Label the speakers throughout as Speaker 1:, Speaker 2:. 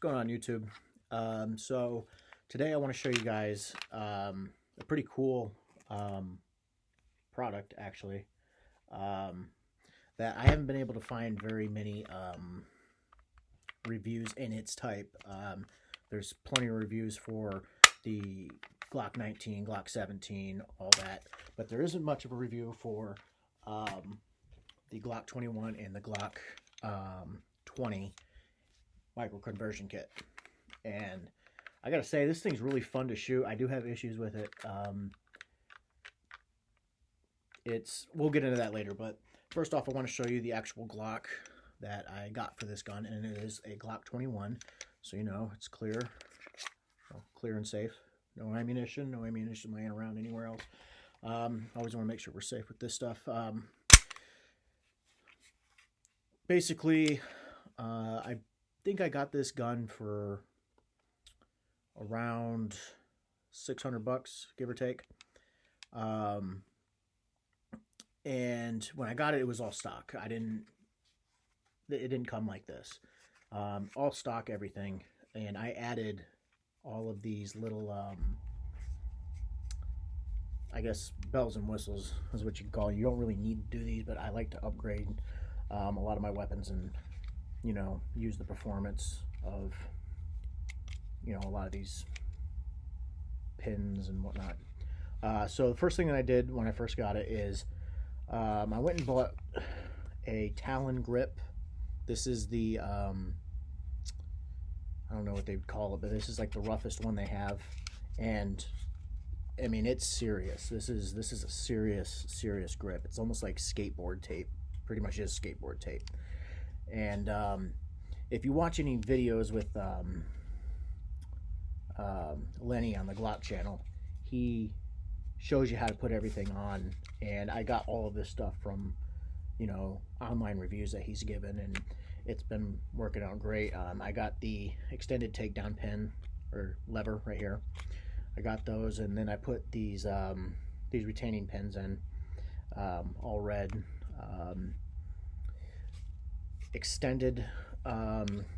Speaker 1: going on YouTube? So today I want to show you guys a pretty cool product actually that I haven't been able to find very many reviews in its type. There's plenty of reviews for the Glock 19, Glock 17, all that, but there isn't much of a review for the Glock 21 and the Glock 20 micro conversion kit. And I gotta say, this thing's really fun to shoot. I do have issues with it. We'll get into that later, but first off I want to show you the actual Glock that I got for this gun, and it is a Glock 21, so you know it's clear, clear and safe. No ammunition laying around anywhere else. Always want to make sure we're safe with this stuff. Basically, I think I got this gun for around $600, give or take. And when I got it, it was all stock. It didn't come like this. All stock, everything. And I added all of these little, I guess, bells and whistles is what you can call it. You don't really need to do these, but I like to upgrade a lot of my weapons and, you know, use the performance of, you know, a lot of these pins and whatnot. So the first thing that I did when I first got it is I went and bought a Talon grip. This is the I don't know what they would call it, but this is like the roughest one they have, and I mean it's serious. This is a serious grip. It's almost like skateboard tape. Pretty much is skateboard tape. And if you watch any videos with Lenny on the Glock channel, he shows you how to put everything on, and I got all of this stuff from, you know, online reviews that he's given, and it's been working out great. I got the extended takedown pin or lever right here. I got those, and then I put these retaining pins in, all red. Extended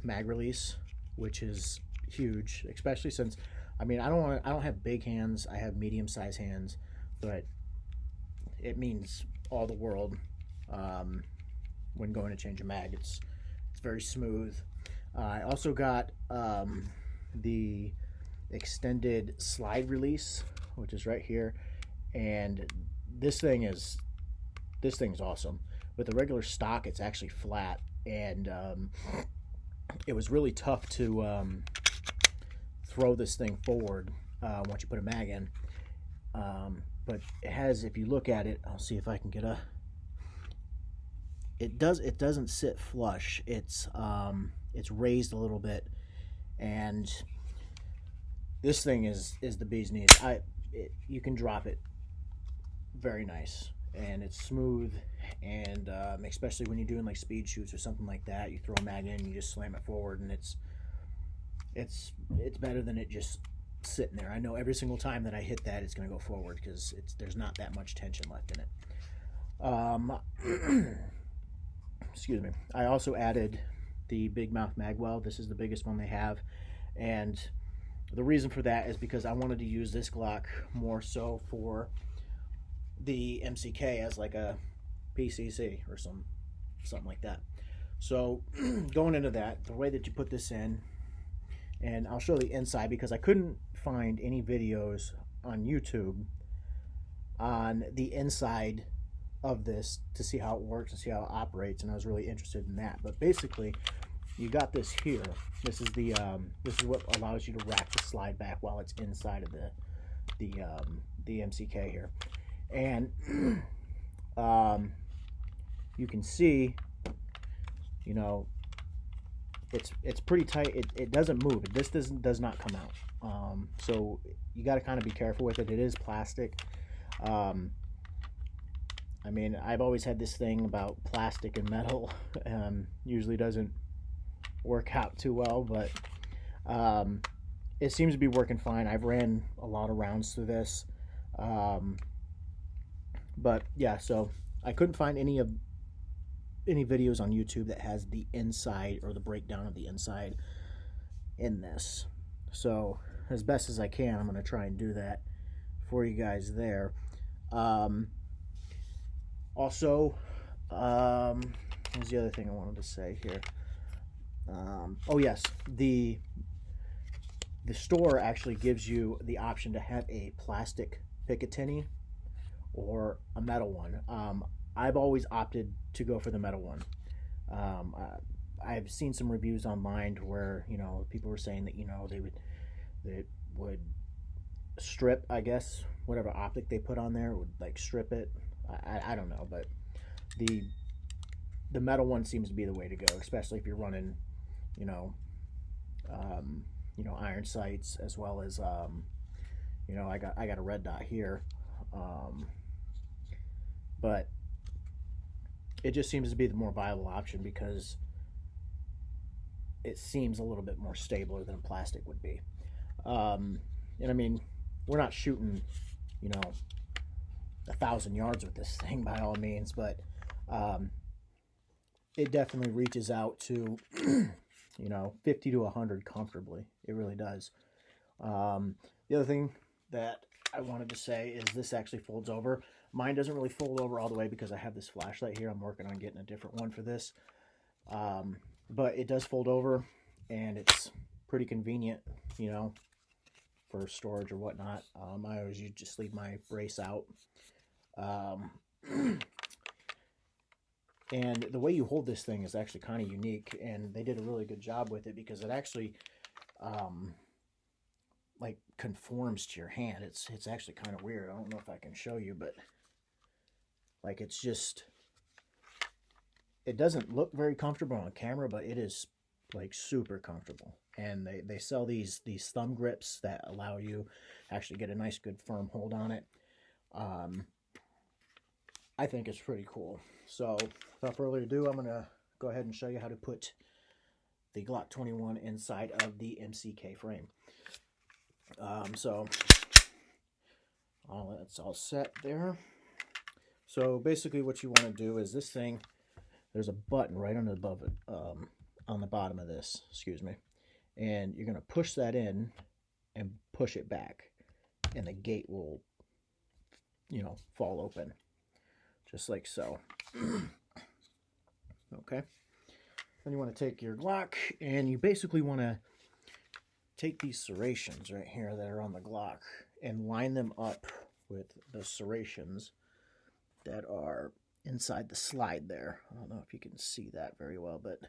Speaker 1: mag release, which is huge, especially since I mean I don't have big hands. I have medium-sized hands, but it means all the world when going to change a mag. It's very smooth. I also got the extended slide release, which is right here, and this thing's awesome. With the regular stock, it's actually flat, and it was really tough to throw this thing forward once you put a mag in. But it has, if you look at it, I'll see if I can get a. It doesn't sit flush. It's raised a little bit, and this thing is the bee's knees. You can drop it very nice, and it's smooth, and especially when you're doing like speed shoots or something like that, you throw a mag in, you just slam it forward, and it's better than it just sitting there. I know every single time that I hit that, it's going to go forward because there's not that much tension left in it. Excuse me. I also added the big mouth magwell. This is the biggest one they have, and the reason for that is because I wanted to use this Glock more so for the MCK as like a PCC or something like that. So going into that, the way that you put this in, and I'll show the inside because I couldn't find any videos on YouTube on the inside of this to see how it works and see how it operates, and I was really interested in that. But basically, you got this here. This is what allows you to rack the slide back while it's inside of the MCK here, and you can see, you know, it's pretty tight. It doesn't move. This does not come out. So you got to kind of be careful with it. It is plastic. I mean, I've always had this thing about plastic and metal. Usually doesn't work out too well, but it seems to be working fine. I've ran a lot of rounds through this. But yeah, so I couldn't find any videos on YouTube that has the inside or the breakdown of the inside in this. So as best as I can, I'm going to try and do that for you guys there. Um, Also, what was the other thing I wanted to say here? Oh yes, the store actually gives you the option to have a plastic Picatinny or a metal one. I've always opted to go for the metal one. I've seen some reviews online where people were saying that they would strip, I guess, whatever optic they put on there would like strip it. I don't know, but the the metal one seems to be the way to go, especially if you're running, you know, iron sights as well as I got a red dot here, um, but it just seems to be the more viable option because it seems a little bit more stabler than plastic would be. And I mean, we're not shooting, you know, 1,000 yards with this thing by all means, but um, it definitely reaches out to 50 to 100 comfortably. It really does. The other thing that I wanted to say is this actually folds over. Mine doesn't really fold over all the way because I have this flashlight here. I'm working on getting a different one for this. But it does fold over, and it's pretty convenient, for storage or whatnot. I always just leave my brace out. Um, and the way you hold this thing is actually kind of unique, and they did a really good job with it because it actually like conforms to your hand. It's actually kind of weird. I don't know if I can show you, but like it doesn't look very comfortable on camera, but it is like super comfortable. And they sell these thumb grips that allow you actually get a nice good firm hold on it. I think it's pretty cool. So without further ado, I'm gonna go ahead and show you how to put the Glock 21 inside of the MCK frame. So that's all set there. So basically what you want to do is this thing, there's a button right on the bottom of this, excuse me. And you're going to push that in and push it back. And the gate will, fall open. Just like so. Okay. Then you want to take your Glock and you basically want to take these serrations right here that are on the Glock and line them up with the serrations that are inside the slide there. I don't know if you can see that very well, but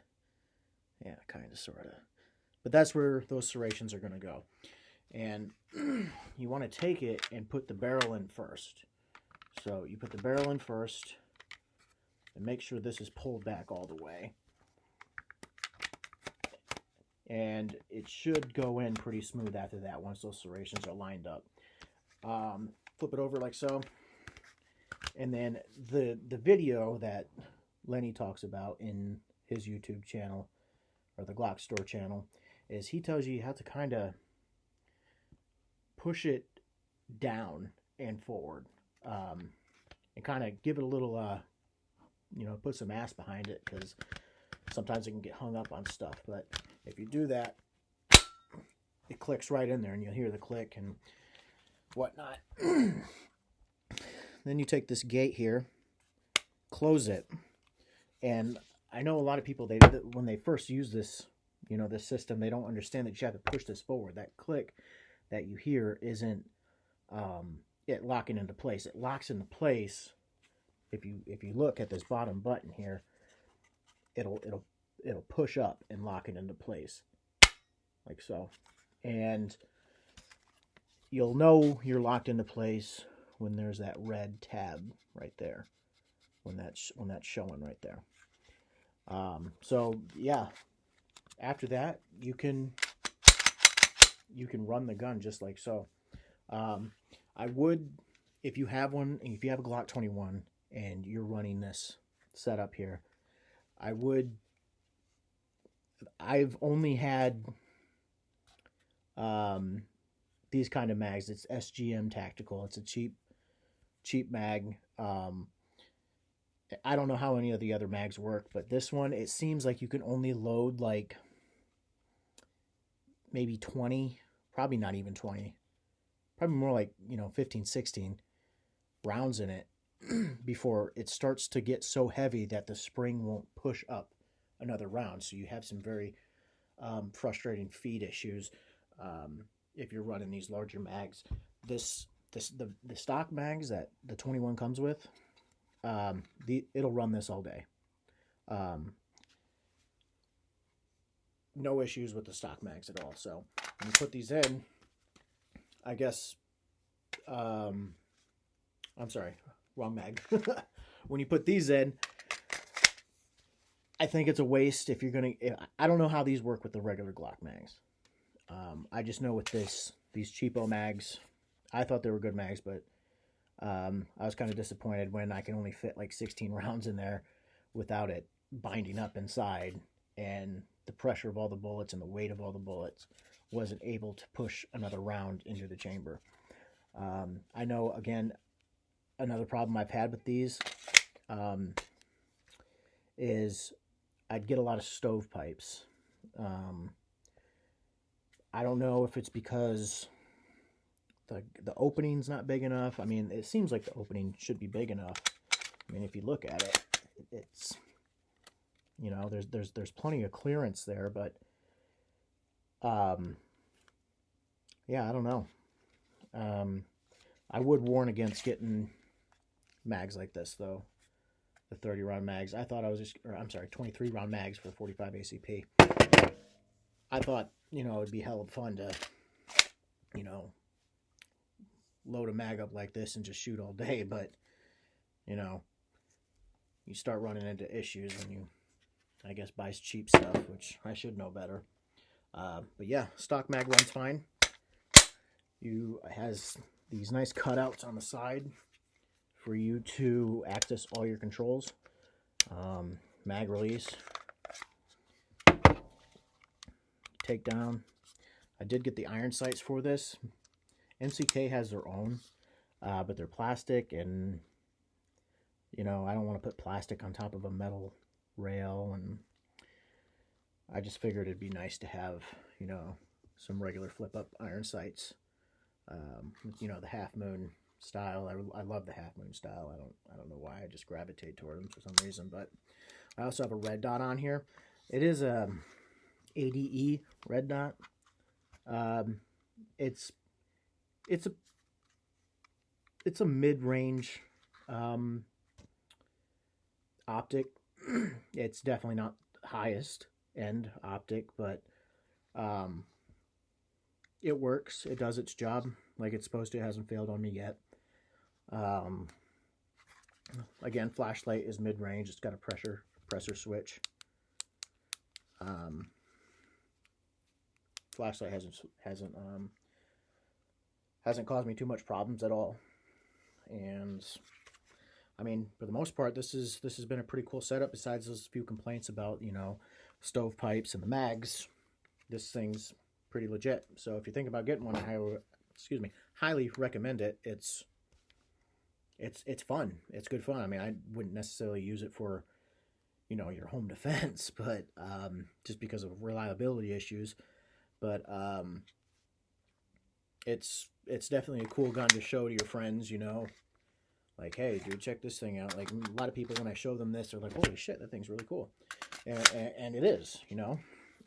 Speaker 1: yeah, kind of, sort of. But that's where those serrations are going to go. And you want to take it and put the barrel in first. So you put the barrel in first and make sure this is pulled back all the way. And it should go in pretty smooth after that once those serrations are lined up. Flip it over like so. And then the video that Lenny talks about in his YouTube channel, or the Glock store channel, is he tells you have to kind of push it down and forward, and kind of give it a little, put some ass behind it, because sometimes it can get hung up on stuff. But if you do that, it clicks right in there, and you'll hear the click and whatnot. Then you take this gate here, close it, and I know a lot of people, when they first use this, this system, they don't understand that you have to push this forward. That click that you hear isn't it locking into place. It locks into place if you look at this bottom button here. It'll push up and lock it into place like so, and you'll know you're locked into place when there's that red tab right there, when that's showing right there. So yeah, after that you can run the gun just like so. I would, if you have one, if you have a Glock 21 and you're running this setup here, I've only had these kind of mags. It's SGM Tactical. It's a cheap mag. I don't know how any of the other mags work, but this one, it seems like you can only load like maybe 20, probably not even 20, probably more like, 15, 16 rounds in it before it starts to get so heavy that the spring won't push up another round. So you have some very frustrating feed issues if you're running these larger mags. The stock mags that the 21 comes with, it'll run this all day. No issues with the stock mags at all. So when you put these in, I guess, I'm sorry, wrong mag. When you put these in, I think it's a waste if you're going to, I don't know how these work with the regular Glock mags. I just know with these cheapo mags, I thought they were good mags, but I was kind of disappointed when I can only fit like 16 rounds in there without it binding up inside, and the pressure of all the bullets and the weight of all the bullets wasn't able to push another round into the chamber. I know, again, another problem I've had with these is I'd get a lot of stovepipes. I don't know if it's because the opening's not big enough. I mean, it seems like the opening should be big enough. I mean, if you look at it, it's, there's plenty of clearance there, but yeah, I don't know. I would warn against getting mags like this, though. The 30 round mags. I thought I was just, or I'm sorry, 23 round mags for 45 ACP. I thought, it'd be hell of fun to, load a mag up like this and just shoot all day, but, you start running into issues when you, I guess, buy cheap stuff, which I should know better. But yeah, stock mag runs fine. It has these nice cutouts on the side for you to access all your controls. Mag release, takedown. I did get the iron sights for this. MCK has their own, but they're plastic, and I don't want to put plastic on top of a metal rail, and I just figured it'd be nice to have, some regular flip-up iron sights. The half moon style. I love the half moon style. I don't know why. I just gravitate toward them for some reason. But I also have a red dot on here. It is a ADE red dot. It's a mid-range optic. It's definitely not highest end optic, but it works. It does its job like it's supposed to. It hasn't failed on me yet. Again, flashlight is mid-range. It's got a pressure switch. Flashlight hasn't caused me too much problems at all. And I mean, for the most part, this has been a pretty cool setup. Besides those few complaints about stovepipes and the mags, this thing's pretty legit. So if you think about getting one, I highly recommend it. It's fun. It's good fun. I mean, I wouldn't necessarily use it for your home defense, but just because of reliability issues. But it's definitely a cool gun to show to your friends. Like, hey, dude, check this thing out. Like, a lot of people, when I show them this, they're like, holy shit, that thing's really cool. And it is,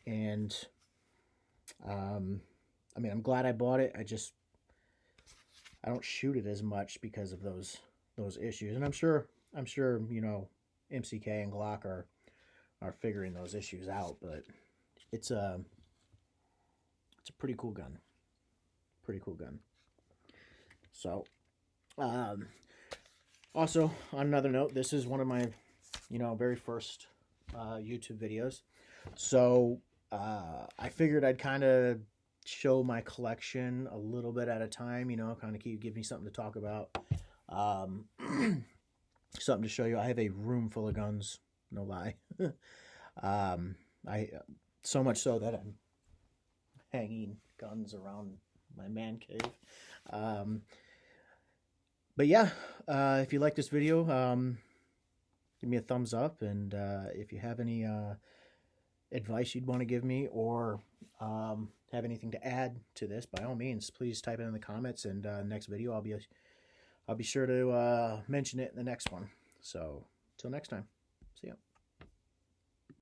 Speaker 1: And I mean, I'm glad I bought it. I don't shoot it as much because of those issues. And I'm sure, MCK and Glock are figuring those issues out, but it's a pretty cool gun. Pretty cool gun. So, also, on another note, this is one of my, very first YouTube videos. So, I figured I'd kind of show my collection a little bit at a time, kind of give me something to talk about. Something to show you. I have a room full of guns, no lie. So much so that I'm hanging guns around my man cave. But yeah, if you like this video, give me a thumbs up, and if you have any advice you'd want to give me, or have anything to add to this, by all means, please type it in the comments. And next video, I'll be sure to mention it in the next one. So till next time, see ya.